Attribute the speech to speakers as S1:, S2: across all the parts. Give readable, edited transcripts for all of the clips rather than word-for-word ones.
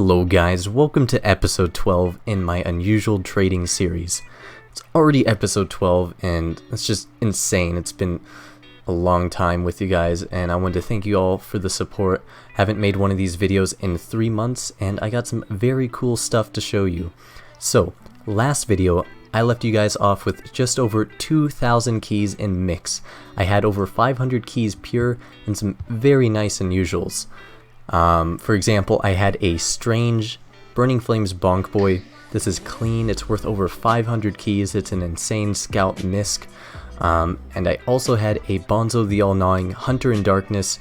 S1: Hello guys, welcome to episode 12 in my unusual trading series. It's already episode 12 and it's just insane. It's been a long time with you guys and I want to thank you all for the support. Haven't made one of these videos in 3 months and I got some very cool stuff to show you. So, last video I left you guys off with just over 2,000 keys in mix. I had over 500 keys pure and some very nice unusuals. For example, I had a strange Burning Flames Bonk Boy. This is clean, it's worth over 500 keys, it's an insane Scout Misc. And I also had a Bonzo the All-Gnawing Hunter in Darkness.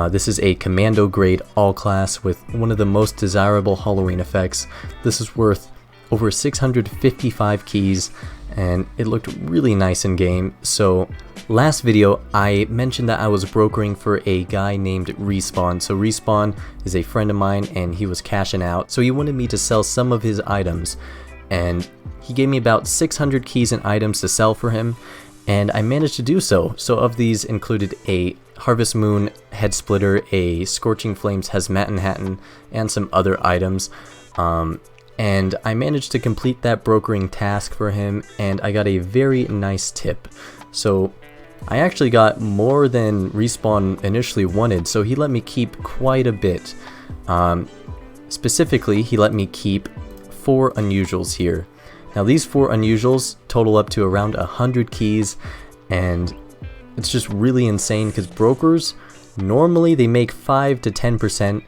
S1: This is a commando grade all class with one of the most desirable Halloween effects. This is worth over 655 keys and it looked really nice in game. So last video I mentioned that I was brokering for a guy named Respawn. So Respawn is a friend of mine and he was cashing out, so he wanted me to sell some of his items and he gave me about 600 keys and items to sell for him, and I managed to do so. So of these included a Harvest Moon Head Splitter, a Scorching Flames Hazmat Hatton, and some other items. And I managed to complete that brokering task for him and I got a very nice tip. So I actually got more than Respawn initially wanted, so he let me keep quite a bit. Specifically, he let me keep 4 unusuals here. Now these 4 unusuals total up to around 100 keys and it's just really insane because brokers, normally they make 5 to 10%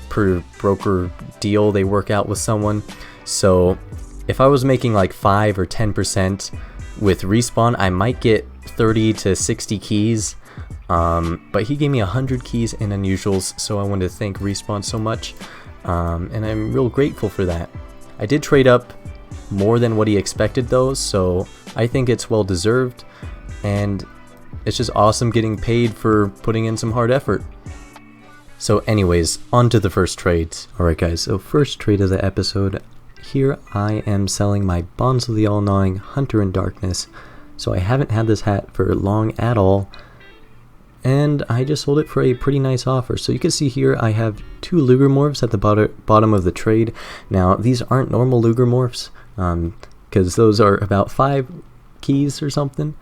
S1: per broker deal they work out with someone. So if I was making like 5 or 10% with Respawn, I might get 30 to 60 keys, but he gave me 100 keys in unusuals, so I wanted to thank Respawn so much, and I'm real grateful for that. I did trade up more than what he expected though, so I think it's well deserved, and it's just awesome getting paid for putting in some hard effort. So anyways, on to the first trades. Alright guys, so first trade of the episode. Here I am selling my Bonzo the All-Gnawing Hunter in Darkness. So I haven't had this hat for long at all, and I just sold it for a pretty nice offer. So you can see here I have 2 Luger morphs at the bottom of the trade. Now these aren't normal Luger morphs, because those are about 5 keys or something,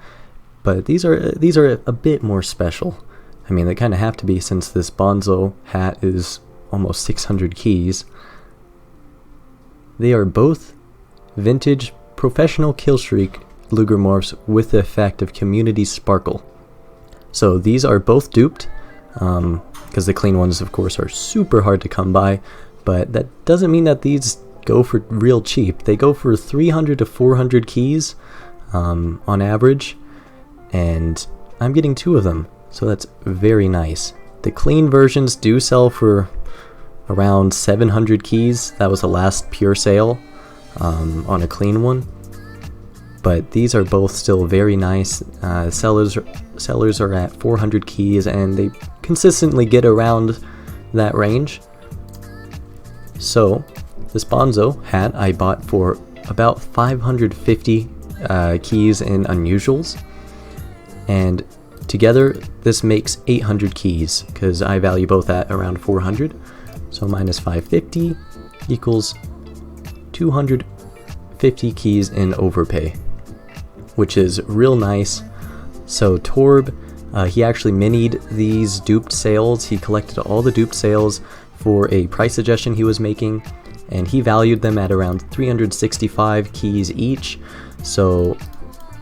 S1: but these are a bit more special. I mean, they kind of have to be since this Bonzo hat is almost 600 keys. They are both vintage professional killstreak Luger morphs with the effect of community sparkle. So these are both duped, because the clean ones of course are super hard to come by, but that doesn't mean that these go for real cheap. They go for 300 to 400 keys on average, and I'm getting 2 of them. So that's very nice. The clean versions do sell for around 700 keys. That was the last pure sale on a clean one. But these are both still very nice. Sellers are at 400 keys and they consistently get around that range. So this Bonzo hat I bought for about 550 keys in unusuals, and together this makes 800 keys because I value both at around 400. So minus 550 equals 250 keys in overpay, which is real nice. So Torb, he actually minied these duped sales. He collected all the duped sales for a price suggestion he was making, and he valued them at around 365 keys each. So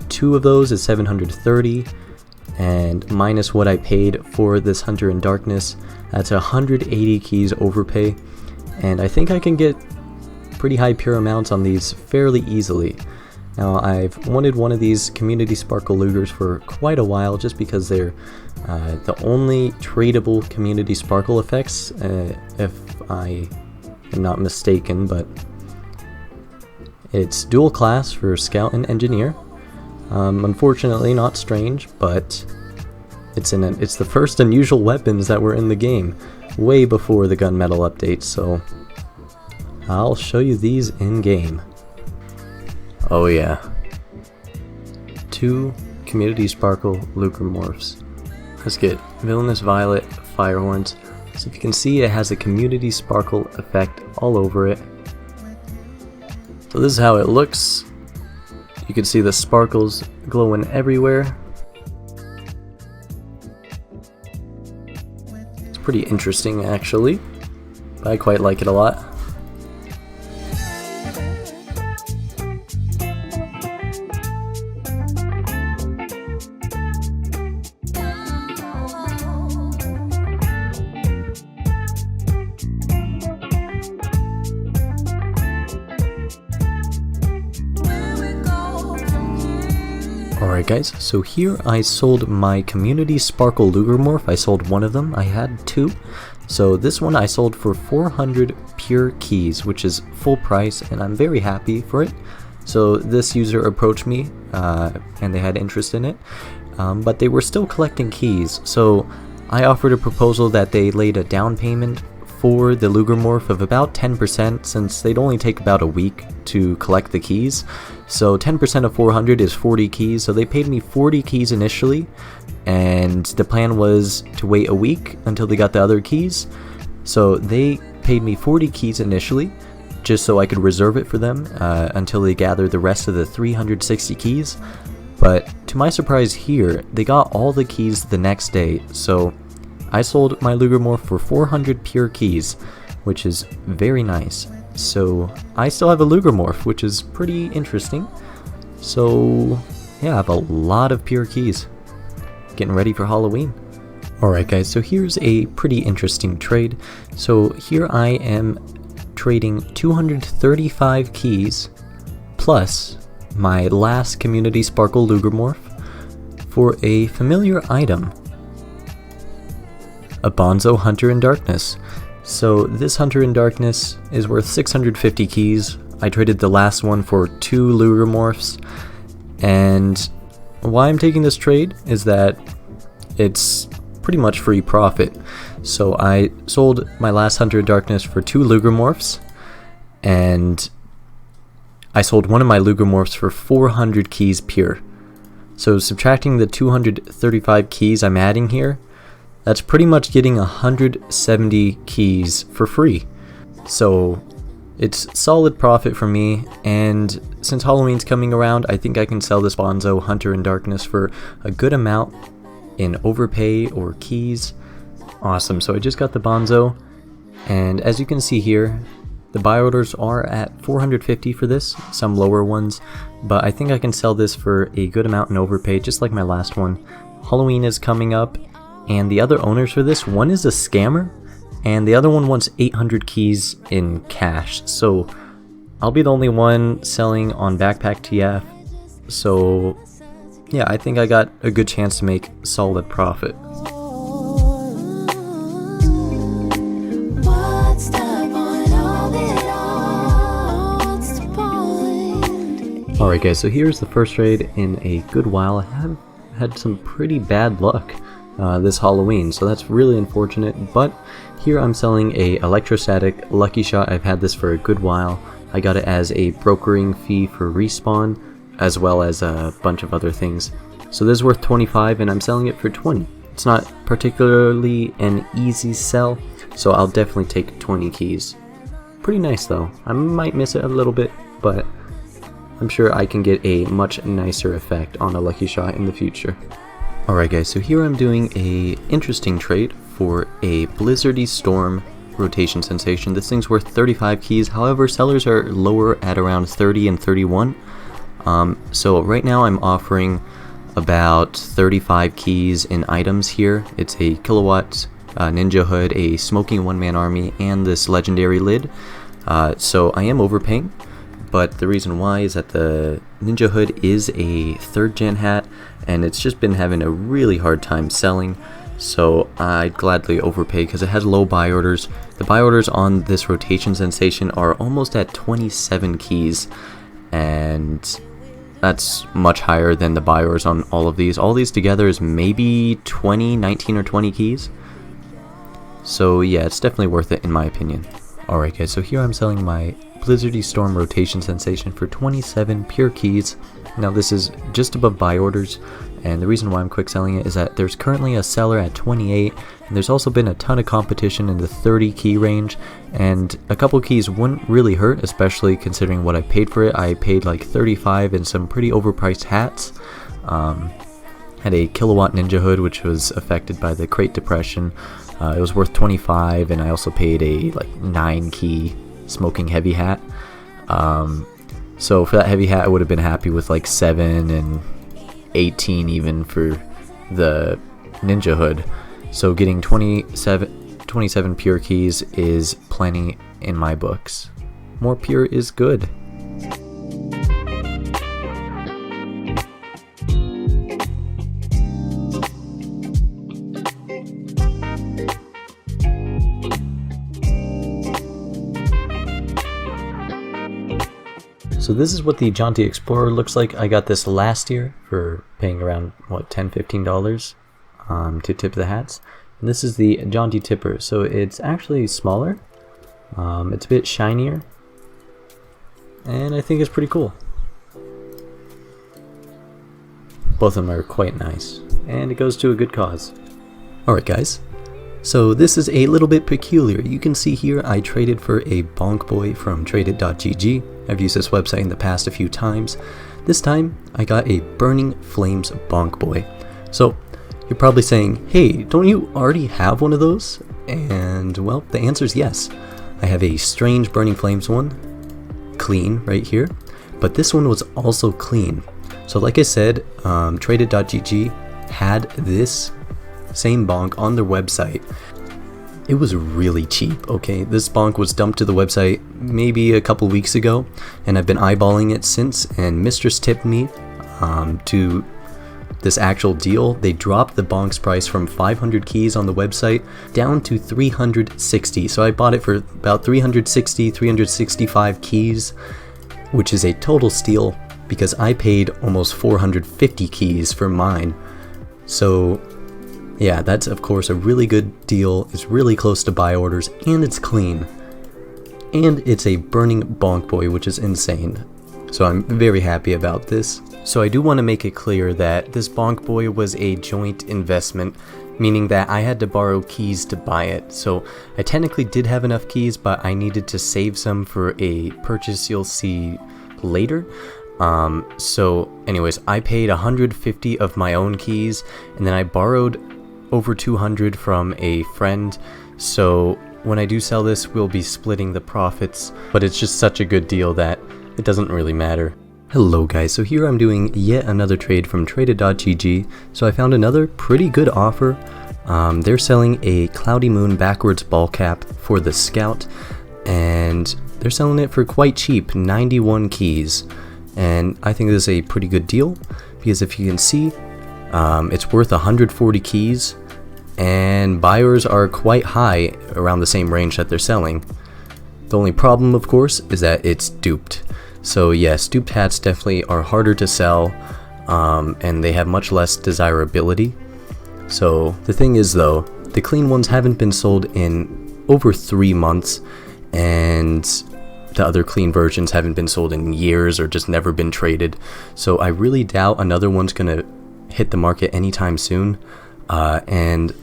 S1: 2 of those is 730. And minus what I paid for this Hunter in Darkness, that's 180 keys overpay, and I think I can get pretty high pure amounts on these fairly easily. Now I've wanted one of these Community Sparkle Lugers for quite a while just because they're the only tradable Community Sparkle effects, if I am not mistaken, but it's dual class for Scout and Engineer. Unfortunately not strange, but it's the first unusual weapons that were in the game, way before the gunmetal update, so I'll show you these in game. Oh yeah. 2 Community Sparkle Luger morphs. Let's get Villainous Violet, Firehorns, So if you can see, it has a community sparkle effect all over it. So this is how it looks. You can see the sparkles glowing everywhere. It's pretty interesting actually. I quite like it a lot. Alright guys, so here I sold my community sparkle Lugermorph. I sold one of them. I had two. So this one I sold for 400 pure keys, which is full price, and I'm very happy for it. So this user approached me and they had interest in it, but they were still collecting keys. So I offered a proposal that they laid a down payment for the Lugermorph of about 10%, since they'd only take about a week to collect the keys. So 10% of 400 is 40 keys, so they paid me 40 keys initially, and the plan was to wait a week until they got the other keys. So they paid me 40 keys initially, just so I could reserve it for them until they gathered the rest of the 360 keys. But to my surprise here, they got all the keys the next day, so I sold my Lugermorph for 400 pure keys, which is very nice. So I still have a Lugermorph, which is pretty interesting. So yeah, I have a lot of pure keys. Getting ready for Halloween. Alright guys, so here's a pretty interesting trade. So here I am trading 235 keys plus my last Community Sparkle Lugermorph for a familiar item. A Bonzo Hunter in Darkness. So this Hunter in Darkness is worth 650 keys. I traded the last one for 2 Lugermorphs, and why I'm taking this trade is that it's pretty much free profit. So I sold my last Hunter in Darkness for 2 Lugermorphs, and I sold one of my Lugermorphs for 400 keys pure. So subtracting the 235 keys I'm adding here, that's pretty much getting 170 keys for free. So it's solid profit for me, and since Halloween's coming around, I think I can sell this Bonzo Hunter in Darkness for a good amount in overpay or keys. Awesome, so I just got the Bonzo, and as you can see here, the buy orders are at 450 for this, some lower ones, but I think I can sell this for a good amount in overpay, just like my last one. Halloween is coming up, and the other owners for this, one is a scammer, and the other one wants 800 keys in cash. So I'll be the only one selling on Backpack TF. So yeah, I think I got a good chance to make solid profit. Alright guys, so here's the first trade in a good while. I have had some pretty bad luck this Halloween, so that's really unfortunate, but here I'm selling a Electrostatic Lucky Shot. I've had this for a good while. I got it as a brokering fee for respawn, as well as a bunch of other things. So this is worth 25 and I'm selling it for 20. It's not particularly an easy sell, so I'll definitely take 20 keys. Pretty nice though. I might miss it a little bit, but I'm sure I can get a much nicer effect on a Lucky Shot in the future. Alright guys, so here I'm doing a interesting trade for a Blizzardy Storm rotation sensation. This thing's worth 35 keys, however sellers are lower at around 30 and 31. So right now I'm offering about 35 keys in items here. It's a Kilowatt Ninja Hood, a Smoking One-Man Army, and this legendary lid. So I am overpaying, but the reason why is that the Ninja Hood is a 3rd gen hat, and it's just been having a really hard time selling, so I'd gladly overpay because it has low buy orders. The buy orders on this rotation sensation are almost at 27 keys, and that's much higher than the buy orders on all of these. All these together is maybe 19 or 20 keys. So yeah, it's definitely worth it in my opinion. Alright guys, so here I'm selling my Blizzardy Storm rotation sensation for 27 pure keys. Now this is just above buy orders, And the reason why I'm quick selling it is that there's currently a seller at 28, and there's also been a ton of competition in the 30 key range, and a couple keys wouldn't really hurt, especially considering what I paid for it. I paid like 35 in some pretty overpriced hats. Had a Kilowatt Ninja hood, which was affected by the crate depression. It was worth 25, and I also paid a like 9 key smoking heavy hat. So for that heavy hat, I would have been happy with like 7 and 18 even for the Ninja hood. So getting 27 pure keys is plenty in my books. More pure is good. So this is what the Jaunty Explorer looks like. I got this last year for paying around, what, $10-15 to tip the hats. And this is the Jaunty Tipper. So it's actually smaller. It's a bit shinier. And I think it's pretty cool. Both of them are quite nice. And it goes to a good cause. Alright guys. So this is a little bit peculiar. You can see here I traded for a Bonk Boy from traded.gg. I've used this website in the past a few times. This time I got a Burning Flames Bonk Boy. So you're probably saying, hey, don't you already have one of those? And well, the answer is yes. I have a strange Burning Flames one, clean right here, but this one was also clean. So like I said, traded.gg had this same bonk on their website. It was really cheap, okay? This bonk was dumped to the website maybe a couple weeks ago, and I've been eyeballing it since, and Mistress tipped me to this actual deal. They dropped the bonk's price from 500 keys on the website down to 360. So I bought it for about 365 keys, which is a total steal because I paid almost 450 keys for mine. So yeah, that's of course a really good deal. It's really close to buy orders, and it's clean. And it's a Burning Bonk Boy, which is insane. So I'm very happy about this. So I do want to make it clear that this Bonk Boy was a joint investment, meaning that I had to borrow keys to buy it. So I technically did have enough keys, but I needed to save some for a purchase you'll see later. So anyways, I paid 150 of my own keys, and then I borrowed over 200 from a friend. So when I do sell this, we'll be splitting the profits, but it's just such a good deal that it doesn't really matter. Hello guys, so here I'm doing yet another trade from traded.gg. So I found another pretty good offer. They're selling a Cloudy Moon backwards ball cap for the Scout, and they're selling it for quite cheap, 91 keys. And I think this is a pretty good deal because if you can see, it's worth 140 keys, and buyers are quite high around the same range that they're selling. The only problem, of course, is that it's duped. So yes, duped hats definitely are harder to sell, and they have much less desirability. So the thing is though, the clean ones haven't been sold in over 3 months, and the other clean versions haven't been sold in years or just never been traded. So I really doubt another one's gonna hit the market anytime soon, and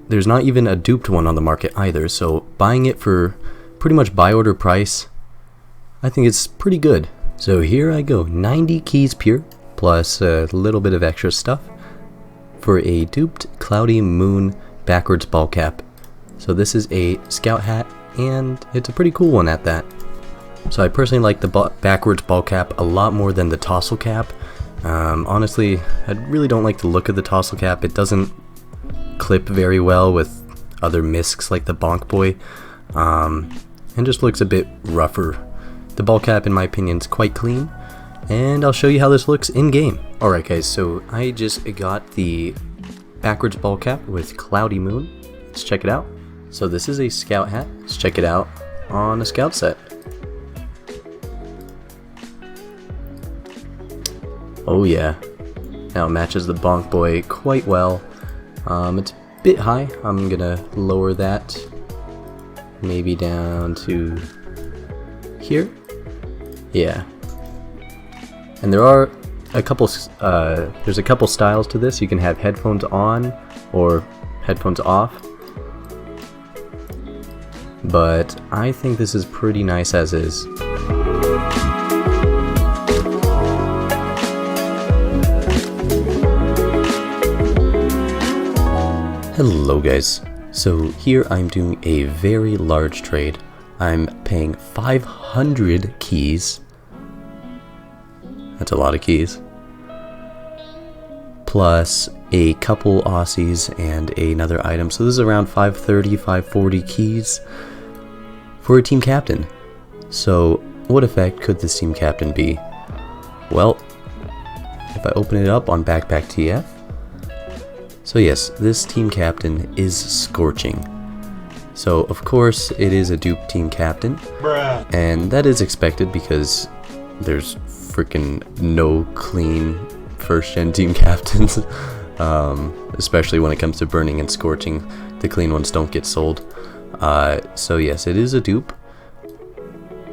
S1: there's not even a duped one on the market either. So buying it for pretty much buy order price, I think it's pretty good. So here I go, 90 keys pure plus a little bit of extra stuff for a duped Cloudy Moon backwards ball cap. So this is a Scout hat, and it's a pretty cool one at that. So I personally like the backwards ball cap a lot more than the tassel cap. Honestly, I really don't like the look of the tassel cap. It doesn't clip very well with other miscs like the Bonk Boy, and just looks a bit rougher. The ball cap, in my opinion, is quite clean, and I'll show you how this looks in game. Alright guys, so I just got the backwards ball cap with Cloudy Moon. Let's check it out. So this is a Scout hat. Let's check it out on a Scout set. Oh yeah, now it matches the Bonk Boy quite well. It's a bit high. I'm gonna lower that maybe down to here. Yeah, and there are there's a couple styles to this. You can have headphones on or headphones off, but I think this is pretty nice as is. Hello guys, so here I'm doing a very large trade. I'm paying 500 keys. That's a lot of keys. Plus a couple Aussies and another item. So this is around 530, 540 keys for a team captain. So what effect could this team captain be? Well, if I open it up on Backpack TF. So yes, this team captain is Scorching. So of course it is a dupe team captain. Bruh. And that is expected because there's freaking no clean first gen team captains. Especially when it comes to burning and scorching, the clean ones don't get sold. So yes, it is a dupe,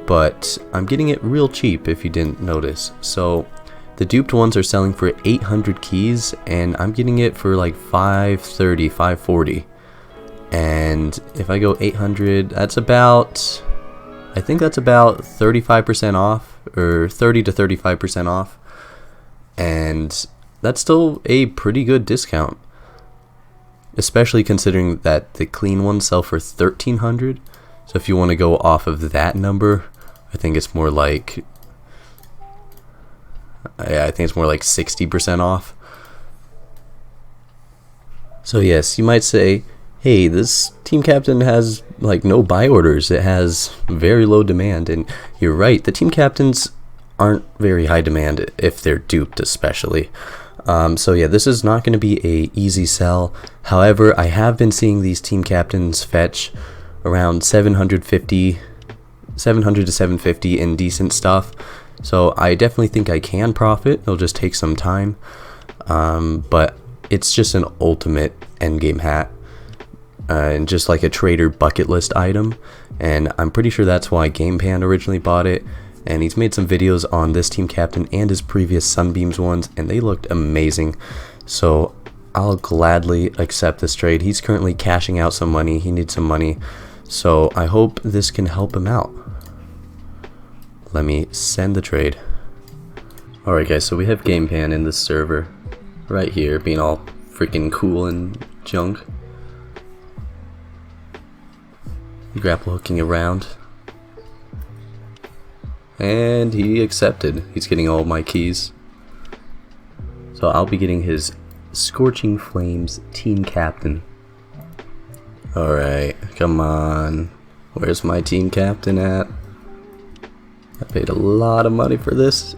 S1: but I'm getting it real cheap if you didn't notice. So the duped ones are selling for 800 keys and I'm getting it for like 530, 540. And if I go 800, that's about, I think that's about 35% off, or 30 to 35% off. And that's still a pretty good discount, especially considering that the clean ones sell for 1300. So if you want to go off of that number, I think it's more like, I think it's more like 60% off. So yes, you might say, hey, this team captain has like no buy orders, it has very low demand. And you're right, the team captains aren't very high demand if they're duped especially. So yeah, this is not going to be a easy sell. However, I have been seeing these team captains fetch around 700 to 750 in decent stuff. So I definitely think I can profit. It'll just take some time. But it's just an ultimate endgame hat. And just like a trader bucket list item. And I'm pretty sure that's why GamePan originally bought it. And he's made some videos on this team captain and his previous Sunbeams ones, and they looked amazing. So I'll gladly accept this trade. He's currently cashing out some money. He needs some money. So I hope this can help him out. Let me send the trade. Alright guys, so we have GamePan in this server. Right here, being all freaking cool and junk. Grapple hooking around. And he accepted. He's getting all my keys. So I'll be getting his Scorching Flames team captain. Alright, come on. Where's my team captain at? I paid a lot of money for this.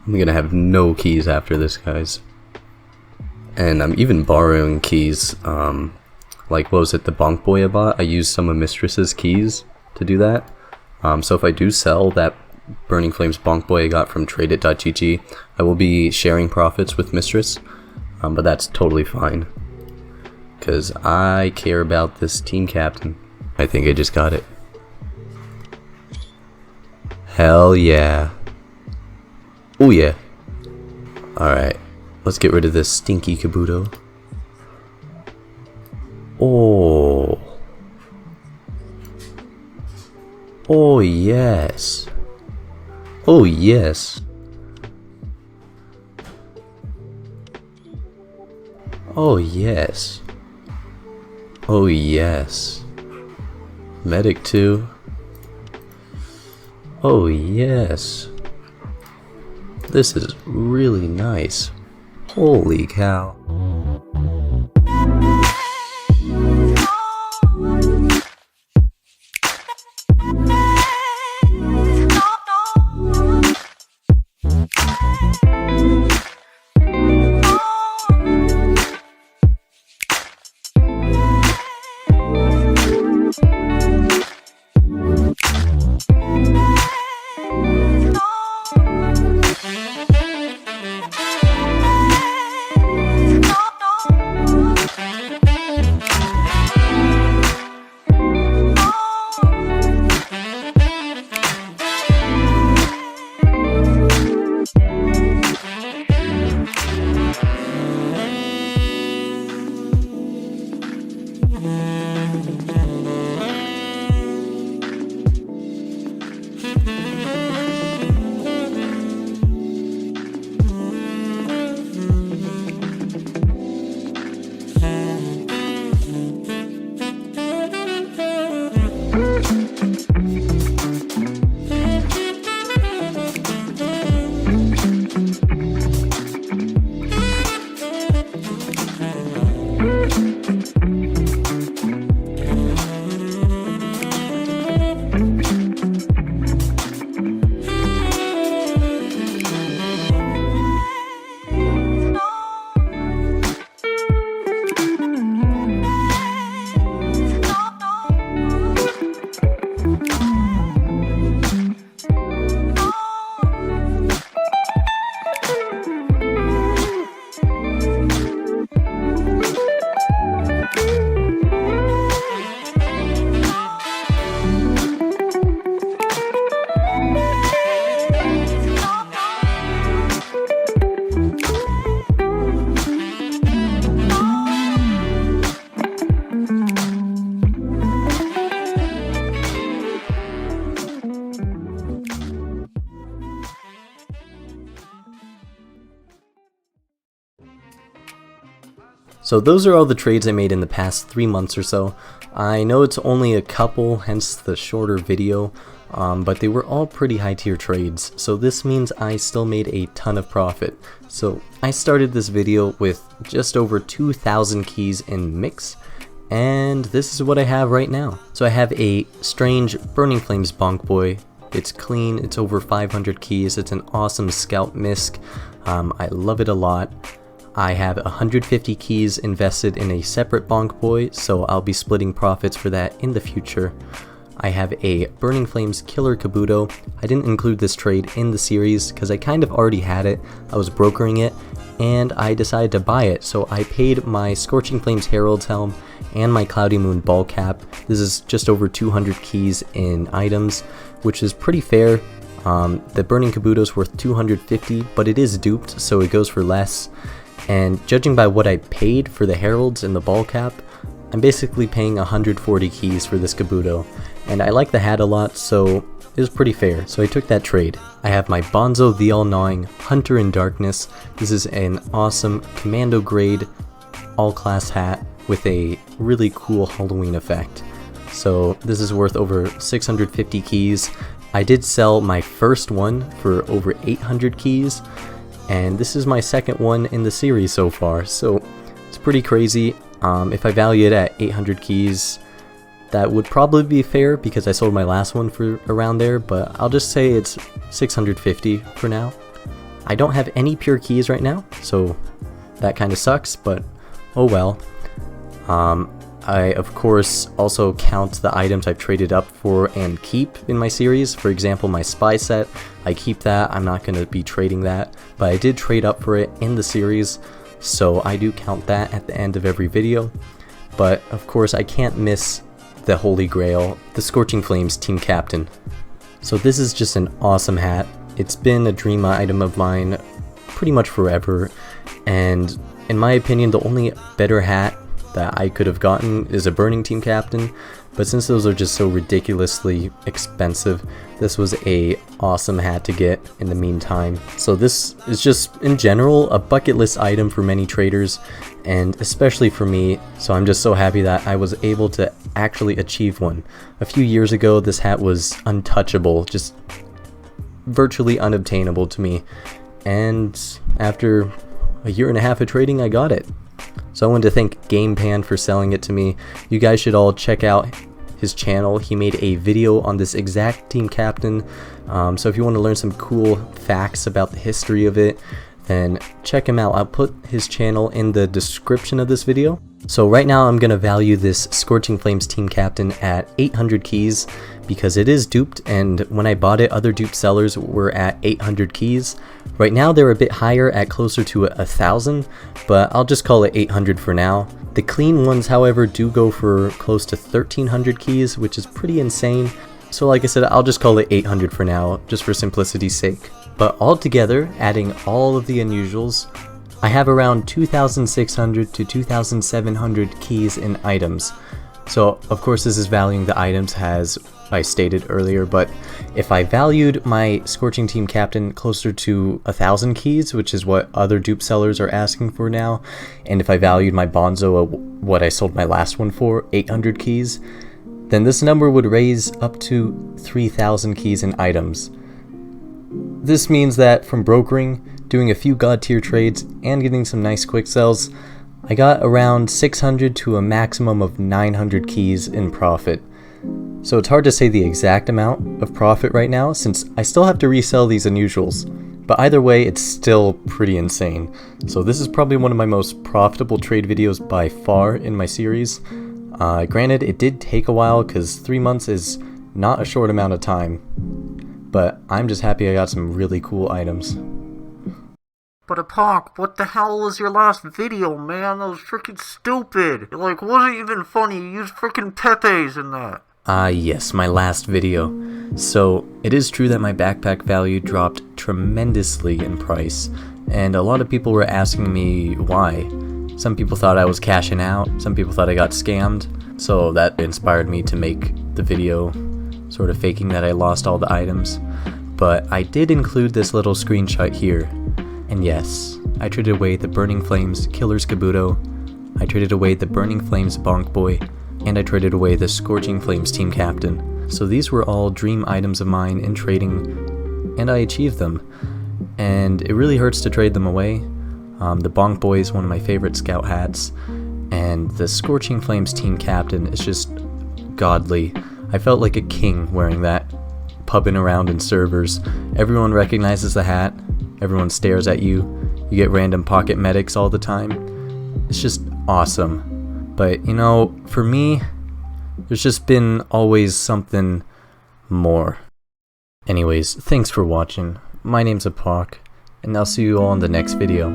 S1: I'm gonna have no keys after this, guys. And I'm even borrowing keys. Like, what was it, the Bonk Boy I bought? I used some of Mistress's keys to do that. So if I do sell that Burning Flames Bonk Boy I got from tradeit.gg, I will be sharing profits with Mistress. But that's totally fine, because I care about this team captain. I think I just got it. Hell yeah. Oh yeah. Alright, let's get rid of this stinky Kabuto. Oh. Oh yes. Oh yes. Oh yes. Oh yes. Medic 2. Oh yes. This is really nice. Holy cow. So those are all the trades I made in the past 3 months or so. I know it's only a couple, hence the shorter video, but they were all pretty high tier trades, so this means I still made a ton of profit. So I started this video with just over 2,000 keys in mix, and this is what I have right now. So I have a strange Burning Flames Bonk Boy. It's clean, it's over 500 keys, it's an awesome Scout Misc. I love it a lot. I have 150 keys invested in a separate Bonk Boy, so I'll be splitting profits for that in the future. I have a Burning Flames Killer Kabuto. I didn't include this trade in the series because I kind of already had it. I was brokering it and I decided to buy it, so I paid my Scorching Flames Herald's Helm and my Cloudy Moon Ball Cap. This is just over 200 keys in items, which is pretty fair. The Burning Kabuto's worth 250, but it is duped, so it goes for less. And judging by what I paid for the Heralds and the Ball Cap, I'm basically paying 140 keys for this Kabuto. And I like the hat a lot, so it was pretty fair, so I took that trade. I have my Bonzo the All-Gnawing Hunter in Darkness. This is an awesome commando grade all-class hat with a really cool Halloween effect. So this is worth over 650 keys. I did sell my first one for over 800 keys, and this is my second one in the series so far, so it's pretty crazy. If I value it at 800 keys, that would probably be fair because I sold my last one for around there, but I'll just say it's 650 for now. I don't have any pure keys right now, so that kind of sucks, but oh well. I of course also count the items I've traded up for and keep in my series. For example, my spy set, I keep that. I'm not going to be trading that, but I did trade up for it in the series, so I do count that at the end of every video. But of course I can't miss the Holy Grail, the Scorching Flames Team Captain. So this is just an awesome hat. It's been a dream item of mine pretty much forever, and in my opinion the only better hat that I could have gotten is a Burning Team Captain, but since those are just so ridiculously expensive, this was a awesome hat to get in the meantime. So this is just in general a bucket list item for many traders, and especially for me, so I'm just so happy that I was able to actually achieve one. A few years ago this hat was untouchable, just virtually unobtainable to me, and after a year and a half of trading I got it. So I wanted to thank GamePan for selling it to me. You guys should all check out his channel. He made a video on this exact Team Captain, so if you want to learn some cool facts about the history of it, then check him out. I'll put his channel in the description of this video. So right now I'm going to value this Scorching Flames Team Captain at 800 keys because it is duped, and when I bought it other duped sellers were at 800 keys. Right now they're a bit higher at closer to 1,000, but I'll just call it 800 for now. The clean ones however do go for close to 1,300 keys, which is pretty insane. So like I said, I'll just call it 800 for now, just for simplicity's sake. But altogether, adding all of the unusuals, I have around 2,600 to 2,700 keys in items. So of course this is valuing the items as I stated earlier, but if I valued my Scorching Team Captain closer to 1,000 keys, which is what other dupe sellers are asking for now, and if I valued my Bonzo what I sold my last one for, 800 keys, then this number would raise up to 3,000 keys in items. This means that from brokering, doing a few god tier trades, and getting some nice quick sells, I got around 600 to a maximum of 900 keys in profit. So it's hard to say the exact amount of profit right now since I still have to resell these unusuals, but either way it's still pretty insane. So this is probably one of my most profitable trade videos by far in my series. Granted, it did take a while because 3 months is not a short amount of time, but I'm just happy I got some really cool items.
S2: But Apoc, what the hell was your last video, man? That was freaking stupid. It wasn't even funny. You used freaking Pepe's in that.
S1: Yes, my last video. So, it is true that my backpack value dropped tremendously in price, and a lot of people were asking me why. Some people thought I was cashing out, some people thought I got scammed, so that inspired me to make the video, sort of faking that I lost all the items. But I did include this little screenshot here, and yes, I traded away the Burning Flames Killer's Kabuto I traded away the Burning Flames Bonk Boy, and I traded away the Scorching Flames Team Captain. So these were all dream items of mine in trading, and I achieved them. And it really hurts to trade them away. The Bonk Boy is one of my favorite scout hats, and the Scorching Flames Team Captain is just godly. I felt like a king wearing that, pubbing around in servers. Everyone recognizes the hat, everyone stares at you, you get random pocket medics all the time. It's just awesome. But you know, for me, there's just been always something more. Anyways, thanks for watching. My name's Apoc, and I'll see you all in the next video.